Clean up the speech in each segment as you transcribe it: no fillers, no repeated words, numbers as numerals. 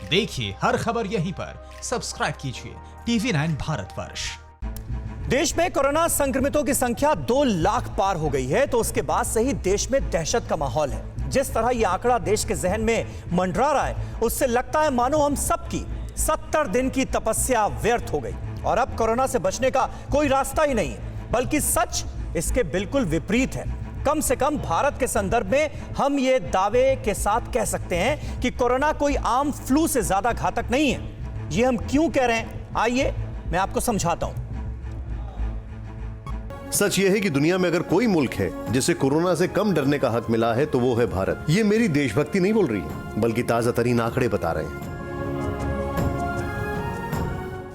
देखिए हर खबर यहीं पर, सब्सक्राइब कीजिए TV9 भारतवर्ष। देश में कोरोना संक्रमितों की संख्या 2 लाख पार हो गई है, तो उसके बाद से ही देश में दहशत का माहौल है। जिस तरह यह आंकड़ा देश के जहन में मंडरा रहा है, उससे लगता है मानो हम सबकी 70 दिन की तपस्या व्यर्थ हो गई और अब कोरोना से बचने का कोई रास्ता ही नहीं है। बल्कि सच इसके बिल्कुल विपरीत है। कम से कम भारत के संदर्भ में हम ये दावे के साथ कह सकते हैं कि कोरोना कोई आम फ्लू से ज्यादा घातक नहीं है। ये हम क्यों कह रहे हैं, आइए मैं आपको समझाता हूं। सच यह है कि दुनिया में अगर कोई मुल्क है जिसे कोरोना से कम डरने का हक मिला है तो वो है भारत। ये मेरी देशभक्ति नहीं बोल रही है, बल्कि ताजा तरीन आंकड़े बता रहे हैं।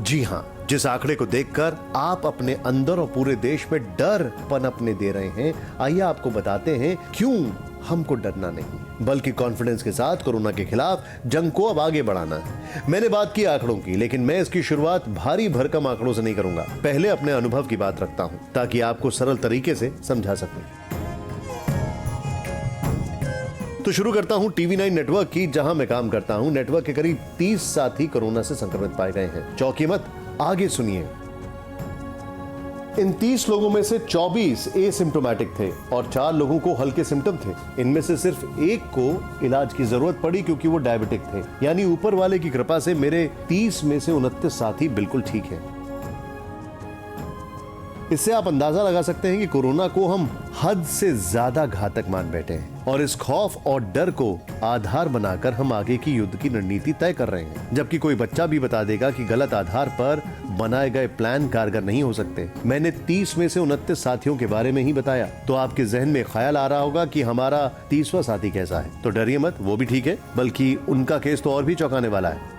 जी हां, जिस आंकड़े को देखकर आप अपने अंदर और पूरे देश में डर पनपने दे रहे हैं, आइए आपको बताते हैं क्यों हमको डरना नहीं, बल्कि कॉन्फिडेंस के साथ कोरोना के खिलाफ जंग को अब आगे बढ़ाना है। मैंने बात की आंकड़ों की, लेकिन मैं इसकी शुरुआत भारी भरकम आंकड़ों से नहीं करूंगा। पहले अपने अनुभव की बात रखता हूं ताकि आपको सरल तरीके से समझा सकूं। तो शुरू करता हूं TV9 नेटवर्क की, जहां मैं काम करता हूं। नेटवर्क के करीब 30 साथी कोरोना से संक्रमित पाए गए हैं। चौंकिए मत, आगे सुनिए। इन 30 लोगों में से 24 एसिम्प्टोमेटिक थे और 4 लोगों को हल्के सिम्टम थे। इनमें से सिर्फ एक को इलाज की जरूरत पड़ी क्योंकि वो डायबिटिक थे। यानी ऊपर वाले की कृपा से मेरे 30 में से 29 साथी बिल्कुल ठीक हैं। इससे आप अंदाजा लगा सकते हैं कि कोरोना को हम हद से ज्यादा घातक मान बैठे हैं और इस खौफ और डर को आधार बनाकर हम आगे की युद्ध की रणनीति तय कर रहे हैं। जबकि कोई बच्चा भी बता देगा कि गलत आधार पर बनाए गए प्लान कारगर नहीं हो सकते। मैंने 30 में से 29 साथियों के बारे में ही बताया, तो आपके जहन में ख्याल आ रहा होगा कि हमारा 30वां साथी कैसा है। तो डरिए मत, वो भी ठीक है, बल्कि उनका केस तो और भी चौंकाने वाला है।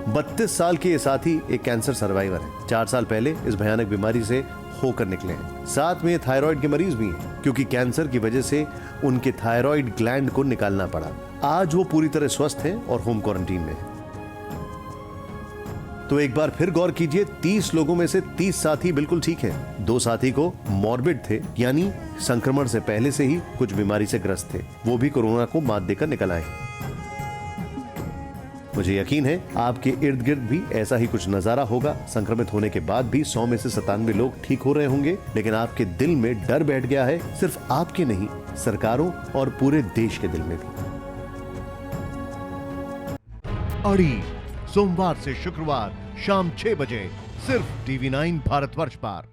32 साल के ये साथी एक कैंसर सर्वाइवर है। 4 साल पहले इस भयानक बीमारी से होकर निकले हैं। साथ में थायराइड के मरीज भी हैं, क्योंकि कैंसर की वजह से उनके थायराइड ग्लैंड को निकालना पड़ा। आज वो पूरी तरह स्वस्थ हैं और होम क्वारंटीन में हैं। तो एक बार फिर गौर कीजिए, 30 लोगों में से 30 साथी बिल्कुल ठीक हैं। 2 साथी को मॉर्बिड थे, यानी संक्रमण से पहले से ही कुछ बीमारी से ग्रस्त थे। वो भी कोरोना को मात देकर निकल आए। मुझे यकीन है आपके इर्द गिर्द भी ऐसा ही कुछ नजारा होगा। संक्रमित होने के बाद भी 100 में से 97 लोग ठीक हो रहे होंगे, लेकिन आपके दिल में डर बैठ गया है। सिर्फ आपके नहीं, सरकारों और पूरे देश के दिल में भी। अड़ी सोमवार से शुक्रवार शाम 6 बजे सिर्फ TV9 भारतवर्ष पर।